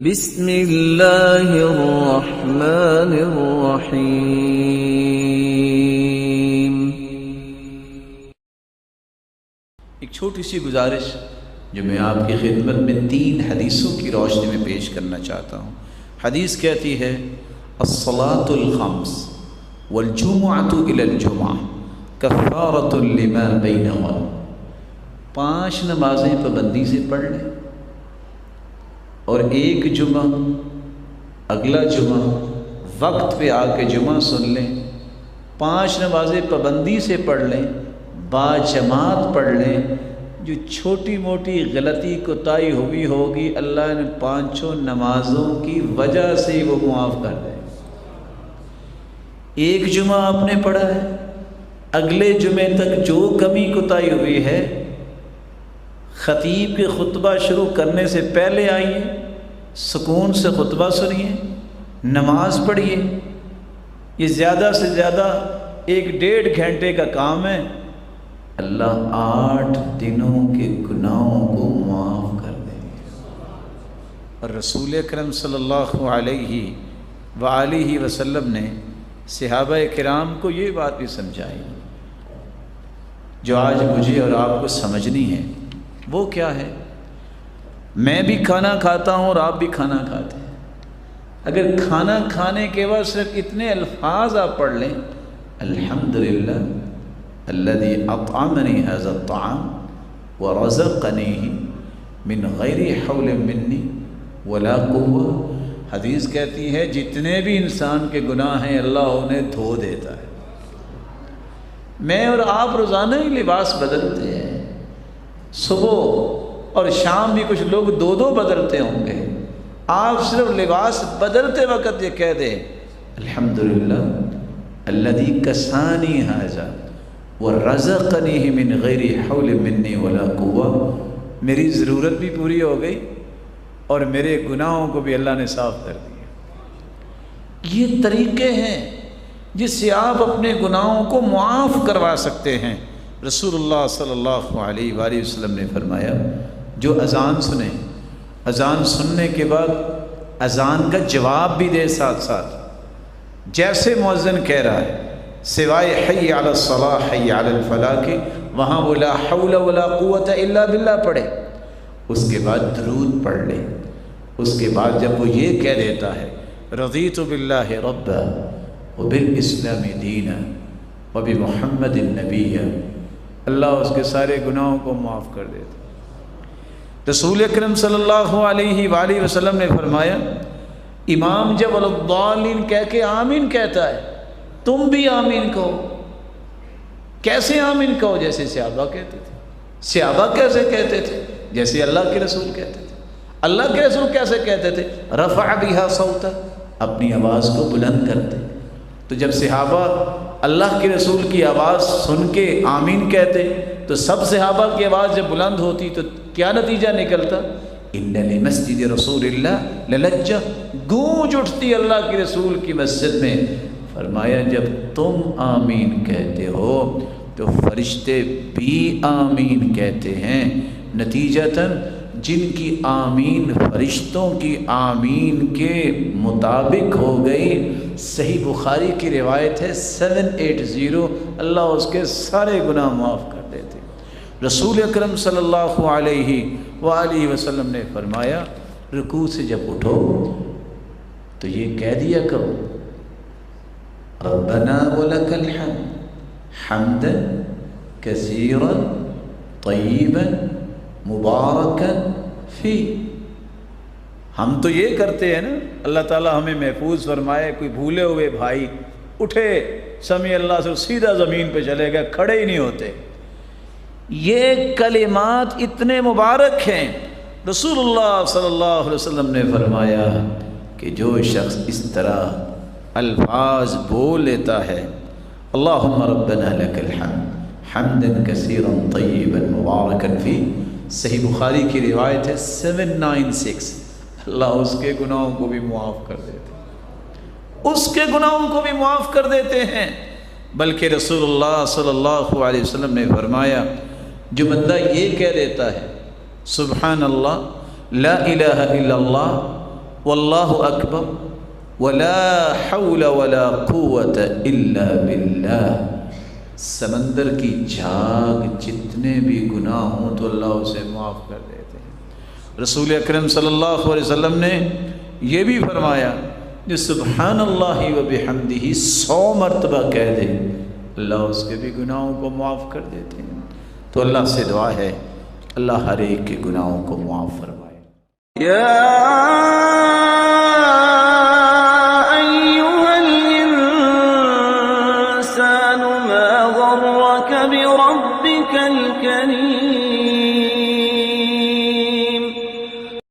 بسم اللہ الرحمن الرحیم۔ ایک چھوٹی سی گزارش جو میں آپ کی خدمت میں 3 حدیثوں کی روشنی میں پیش کرنا چاہتا ہوں۔ حدیث کہتی ہے الصلاۃ الخمس والجمعۃ الی الجمعہ کفارۃ لما بینہن۔ 5 نمازیں پابندی سے پڑھ لیں اور ایک جمعہ اگلا جمعہ وقت پہ آ کے جمعہ سن لیں، 5 نمازیں پابندی سے پڑھ لیں، باجماعت پڑھ لیں، جو چھوٹی موٹی غلطی کوتاہی ہوئی ہوگی اللہ نے 5 نمازوں کی وجہ سے وہ معاف کر دیں۔ ایک جمعہ آپ نے پڑھا ہے، اگلے جمعے تک جو کمی کوتاہی ہوئی ہے، خطیب کے خطبہ شروع کرنے سے پہلے آئیے، سکون سے خطبہ سنیے، نماز پڑھیے۔ یہ زیادہ سے زیادہ 1-1.5 گھنٹے کا کام ہے، اللہ 8 دنوں کے گناہوں کو معاف کر دیں گے۔ اور رسول اکرم صلی اللہ علیہ وآلہ وسلم نے صحابہ کرام کو یہ بات بھی سمجھائی جو آج مجھے اور آپ کو سمجھنی ہے۔ وہ کیا ہے؟ میں بھی کھانا کھاتا ہوں اور آپ بھی کھانا کھاتے ہیں۔ اگر کھانا کھانے کے بعد صرف اتنے الفاظ آپ پڑھ لیں، الحمدللہ الذی اطعمنی ھذا الطعام ورزقنیہ من غیر حول منی ولا قوہ، حدیث کہتی ہے جتنے بھی انسان کے گناہ ہیں اللہ انہیں دھو دیتا ہے۔ میں اور آپ روزانہ ہی لباس بدلتے ہیں، صبح اور شام بھی کچھ لوگ 2 بدلتے ہوں گے۔ آپ صرف لباس بدلتے وقت یہ کہہ دیں الحمدللہ الذی کسانی ھذا ورزقنیہ من غیر حول منی ولا قوہ، میری ضرورت بھی پوری ہو گئی اور میرے گناہوں کو بھی اللہ نے صاف کر دیا۔ یہ طریقے ہیں جس سے آپ اپنے گناہوں کو معاف کروا سکتے ہیں۔ رسول اللہ صلی اللہ علیہ وآلہ وسلم نے فرمایا جو اذان سنے، اذان سننے کے بعد اذان کا جواب بھی دے ساتھ ساتھ، جیسے مؤذن کہہ رہا ہے سوائے حی علی الصلاح حی علی الفلاح کے، وہاں وہ لا حول ولا قوت الا باللہ پڑھے، اس کے بعد درود پڑھ لے۔ اس کے بعد جب وہ یہ کہہ دیتا ہے رضیت باللہ ربا وبالاسلام دینا وبمحمد النبی، اللہ اس کے سارے گناہوں کو معاف کر دیتا۔ رسول اکرم صلی اللہ علیہ وآلہ وسلم نے فرمایا امام جب الضالین کہہ کے آمین کہتا ہے تم بھی آمین کہو۔ کیسے آمین کہو؟ جیسے صحابہ کہتے تھے۔ صحابہ کیسے کہتے تھے؟ جیسے اللہ کے رسول کہتے تھے۔ اللہ کے رسول کیسے کہتے تھے؟ رفع بها صوتا، اپنی آواز کو بلند کرتے۔ تو جب صحابہ اللہ کے رسول کی آواز سن کے آمین کہتے تو سب صحابہ کی آواز جب بلند ہوتی تو کیا نتیجہ نکلتا؟ ان لمسجد رسول اللہ للجہ، گونج اٹھتی اللہ کے رسول کی مسجد میں۔ فرمایا جب تم آمین کہتے ہو تو فرشتے بھی آمین کہتے ہیں، نتیجتاً جن کی آمین فرشتوں کی آمین کے مطابق ہو گئی، صحیح بخاری کی روایت ہے 780، اللہ اس کے سارے گناہ معاف کر دیتے۔ رسول اکرم صلی اللہ علیہ وآلہ وسلم نے فرمایا رکوع سے جب اٹھو تو یہ کہہ دیا کرو ربنا ولک الحمد حمدا کثیرا طیبا مبارکا فی۔ ہم تو یہ کرتے ہیں نا، اللہ تعالیٰ ہمیں محفوظ فرمائے، کوئی بھولے ہوئے بھائی اٹھے سمیع اللہ سے سیدھا زمین پہ چلے گئے، کھڑے ہی نہیں ہوتے۔ یہ کلمات اتنے مبارک ہیں، رسول اللہ صلی اللہ علیہ وسلم نے فرمایا کہ جو شخص اس طرح الفاظ بول لیتا ہے اللہم ربنا لک الحمد حمدا کثیرا طیبا مبارکا فی، صحیح بخاری کی روایت ہے 796، اللہ اس کے گناہوں کو بھی معاف کر دیتے، اس کے گناہوں کو بھی معاف کر دیتے ہیں۔ بلکہ رسول اللہ صلی اللہ علیہ وسلم نے فرمایا جو بندہ یہ کہہ دیتا ہے سبحان اللہ لا الہ الا اللہ واللہ اکبر ولا حول ولا قوت الا باللہ، سمندر کی جھاگ جتنے بھی گناہ ہوں تو اللہ اسے معاف کر دیتے ہیں۔ رسول اکرم صلی اللہ علیہ وسلم نے یہ بھی فرمایا کہ سبحان اللہ و بحمدہ 100 مرتبہ کہہ دے اللہ اس کے بھی گناہوں کو معاف کر دیتے ہیں۔ تو اللہ سے دعا ہے اللہ ہر ایک کے گناہوں کو معاف فرمائے۔